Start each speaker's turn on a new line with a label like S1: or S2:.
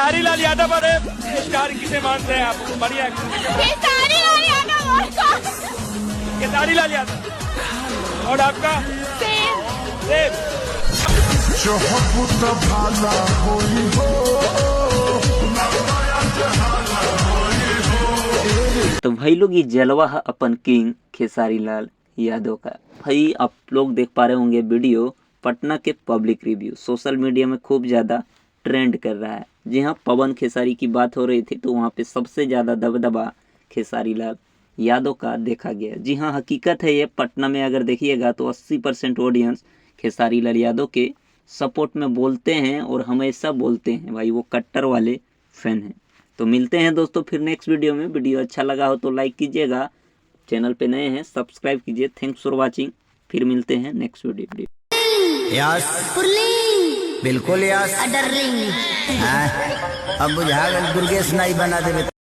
S1: खेसारी लाल यादव और स्टार किसे मानते हैं आप? बढ़िया
S2: खेसारी लाल यादव और कौन?
S1: खेसारी लाल यादव। और आपका? सेब।
S3: जो भाला होई हो।
S4: तो भाई लोग ये जलवा है अपन किंग खेसारी लाल यादव का। भाई आप लोग देख पा रहे होंगे वीडियो पटना के पब्लिक रिव्यू सोशल मीडिया में खूब ज़्यादा ट्रेंड कर रहा है। जी हाँ, पवन खेसारी की बात हो रही थी तो वहाँ पे सबसे ज़्यादा दबदबा खेसारी लाल यादव का देखा गया। जी हाँ, हकीकत है ये। पटना में अगर देखिएगा तो 80% ऑडियंस खेसारी लाल यादव के सपोर्ट में बोलते हैं और हमेशा बोलते हैं। भाई वो कट्टर वाले फैन हैं। तो मिलते हैं दोस्तों फिर नेक्स्ट वीडियो में। वीडियो अच्छा लगा हो तो लाइक कीजिएगा, चैनल पे नए हैं सब्सक्राइब कीजिए। Thanks for watching. फिर मिलते हैं नेक्स्ट वीडियो।
S5: यस बिल्कुल यस अब बुझा गल दुर्गेश नाई बना देवे।